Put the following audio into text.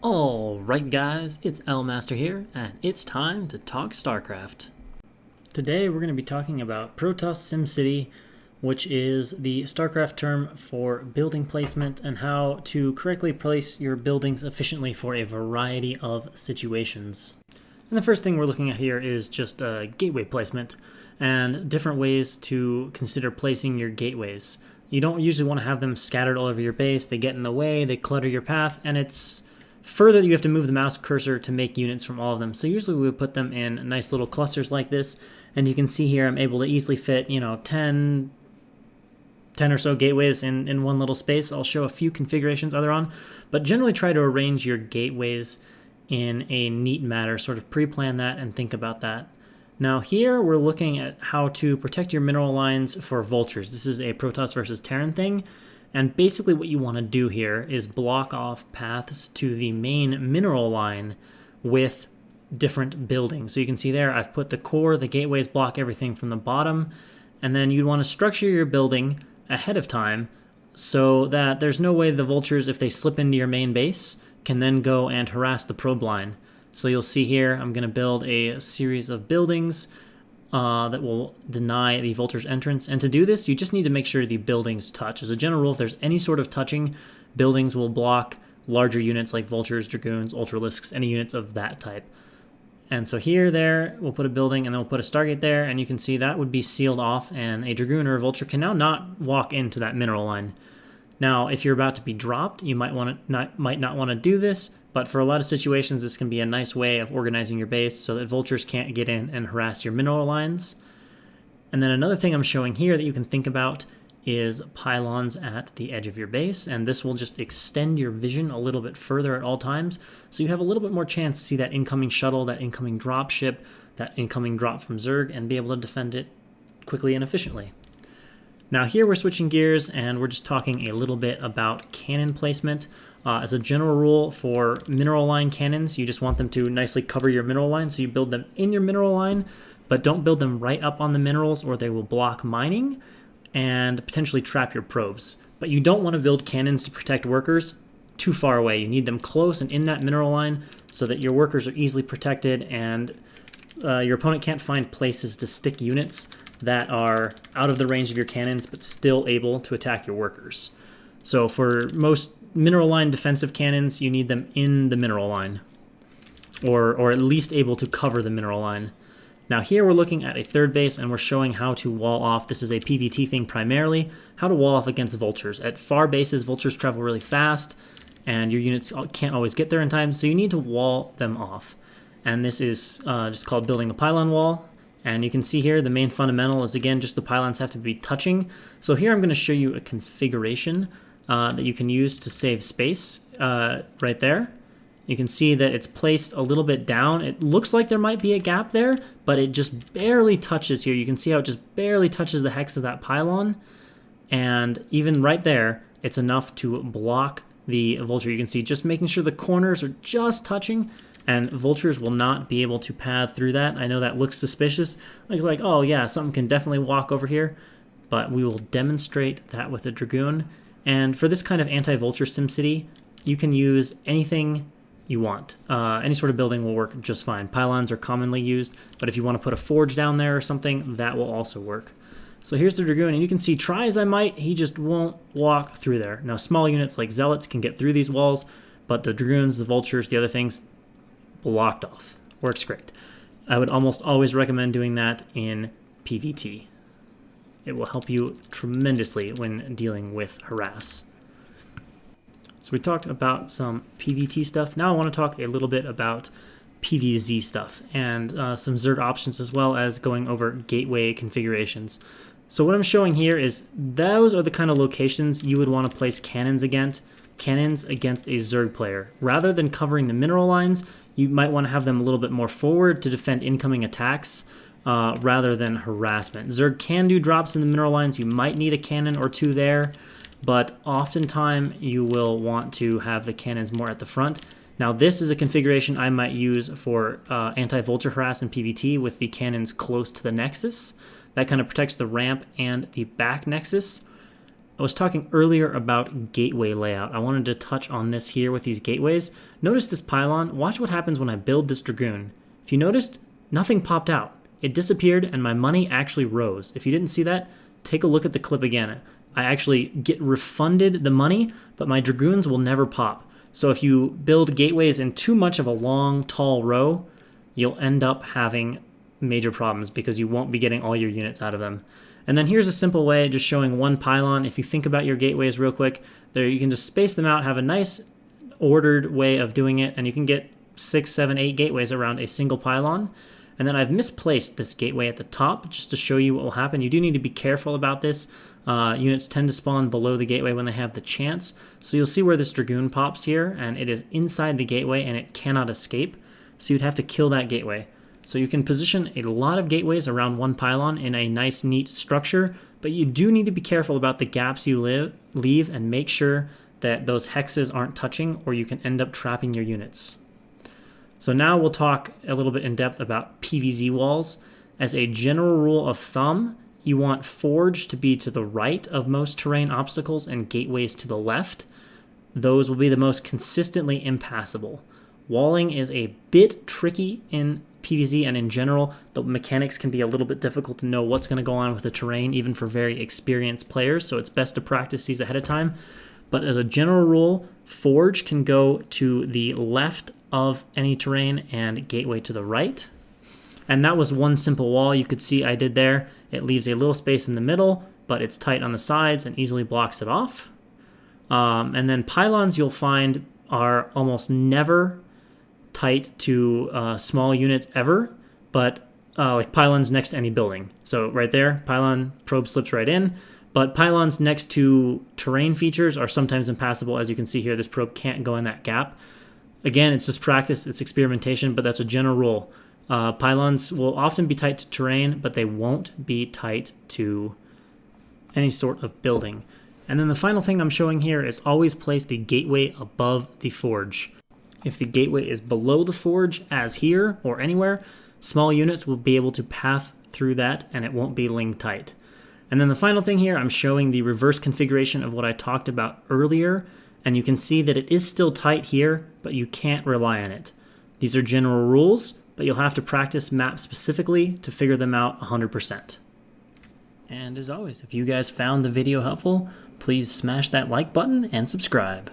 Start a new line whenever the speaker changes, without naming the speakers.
Alright guys, it's Lmaster here, and it's time to talk StarCraft. Today we're going to be talking about Protoss SimCity, which is the StarCraft term for building placement and how to correctly place your buildings efficiently for a variety of situations. And the first thing we're looking at here is just gateway placement and different ways to consider placing your gateways. You don't usually want to have them scattered all over your base. They get in the way, they clutter your path, and it's further you have to move the mouse cursor to make units from all of them. So usually we would put them in nice little clusters like this, and you can see here I'm able to easily fit 10 or so gateways in one little space. I'll show a few configurations other on, but generally try to arrange your gateways in a neat manner, sort of pre-plan that and think about that. Now here we're looking at how to protect your mineral lines for vultures. This is a Protoss versus Terran thing. And basically what you want to do here is block off paths to the main mineral line with different buildings. So you can see there I've put the core, the gateways block everything from the bottom, and then you'd want to structure your building ahead of time so that there's no way the vultures, if they slip into your main base, can then go and harass the probe line. So you'll see here I'm going to build a series of buildings that will deny the vulture's entrance. And to do this, you just need to make sure the buildings touch. As a general rule, if there's any sort of touching, buildings will block larger units like vultures, dragoons, ultralisks, any units of that type. And so here, there, we'll put a building, and then we'll put a Stargate there, and you can see that would be sealed off, and a dragoon or a vulture can now not walk into that mineral line. Now, if you're about to be dropped, you might not want to do this, but for a lot of situations, this can be a nice way of organizing your base so that vultures can't get in and harass your mineral lines. And then another thing I'm showing here that you can think about is pylons at the edge of your base, and this will just extend your vision a little bit further at all times, so you have a little bit more chance to see that incoming shuttle, that incoming drop ship, that incoming drop from Zerg, and be able to defend it quickly and efficiently. Now here we're switching gears and we're just talking a little bit about cannon placement. As a general rule for mineral line cannons, you just want them to nicely cover your mineral line, so you build them in your mineral line, but don't build them right up on the minerals or they will block mining and potentially trap your probes. But you don't want to build cannons to protect workers too far away. You need them close and in that mineral line so that your workers are easily protected and your opponent can't find places to stick units that are out of the range of your cannons but still able to attack your workers. So for most mineral line defensive cannons, you need them in the mineral line, or at least able to cover the mineral line. Now here we're looking at a third base and we're showing how to wall off. This is a PvT thing primarily, how to wall off against vultures. At far bases, vultures travel really fast and your units can't always get there in time, so you need to wall them off. And this is just called building a pylon wall. And you can see here the main fundamental is, again, just the pylons have to be touching. So here I'm going to show you a configuration that you can use to save space right there. You can see that it's placed a little bit down. It looks like there might be a gap there, but it just barely touches here. You can see how it just barely touches the hex of that pylon. And even right there, it's enough to block the vulture. You can see just making sure the corners are just touching, and vultures will not be able to path through that. I know that looks suspicious. It's like, oh yeah, something can definitely walk over here, but we will demonstrate that with a dragoon. And for this kind of anti-vulture SimCity, you can use anything you want. Any sort of building will work just fine. Pylons are commonly used, but if you want to put a forge down there or something, that will also work. So here's the dragoon, and you can see, try as I might, he just won't walk through there. Now small units like zealots can get through these walls, but the dragoons, the vultures, the other things, blocked off. Works great. I would almost always recommend doing that in PvT. It will help you tremendously when dealing with harass. So we talked about some PvT stuff. Now I want to talk a little bit about PvZ stuff and some Zerg options, as well as going over gateway configurations. So what I'm showing here is those are the kind of locations you would want to place cannons against a Zerg player. Rather than covering the mineral lines, you might want to have them a little bit more forward to defend incoming attacks rather than harassment. Zerg can do drops in the mineral lines. You might need a cannon or two there, but oftentimes you will want to have the cannons more at the front. Now this is a configuration I might use for anti-vulture harass in PvT with the cannons close to the nexus. That kind of protects the ramp and the back nexus. I was talking earlier about gateway layout. I wanted to touch on this here with these gateways. Notice this pylon. Watch what happens when I build this dragoon. If you noticed, nothing popped out. It disappeared and my money actually rose. If you didn't see that, take a look at the clip again. I actually get refunded the money, but my dragoons will never pop. So if you build gateways in too much of a long, tall row, you'll end up having major problems because you won't be getting all your units out of them. And then here's a simple way, just showing one pylon. If you think about your gateways real quick, there you can just space them out, have a nice ordered way of doing it, and you can get 6, 7, 8 gateways around a single pylon. And then I've misplaced this gateway at the top just to show you what will happen. You do need to be careful about this. Units tend to spawn below the gateway when they have the chance. So you'll see where this dragoon pops here, and it is inside the gateway and it cannot escape. So you'd have to kill that gateway. So you can position a lot of gateways around one pylon in a nice, neat structure, but you do need to be careful about the gaps you leave and make sure that those hexes aren't touching or you can end up trapping your units. So now we'll talk a little bit in depth about PVZ walls. As a general rule of thumb, you want forge to be to the right of most terrain obstacles and gateways to the left. Those will be the most consistently impassable. Walling is a bit tricky in PVZ, and in general, the mechanics can be a little bit difficult to know what's going to go on with the terrain, even for very experienced players, so it's best to practice these ahead of time. But as a general rule, forge can go to the left of any terrain and gateway to the right. And that was one simple wall you could see I did there. It leaves a little space in the middle, but it's tight on the sides and easily blocks it off. And then pylons you'll find are almost never tight to small units ever, but like pylons next to any building. So right there, pylon probe slips right in, but pylons next to terrain features are sometimes impassable. As you can see here, this probe can't go in that gap. Again, it's just practice, it's experimentation, but that's a general rule. Pylons will often be tight to terrain, but they won't be tight to any sort of building. And then the final thing I'm showing here is always place the gateway above the forge. If the gateway is below the forge, as here or anywhere, small units will be able to path through that and it won't be ling tight. And then the final thing here, I'm showing the reverse configuration of what I talked about earlier, and you can see that it is still tight here, but you can't rely on it. These are general rules, but you'll have to practice maps specifically to figure them out 100%. And as always, if you guys found the video helpful, please smash that like button and subscribe.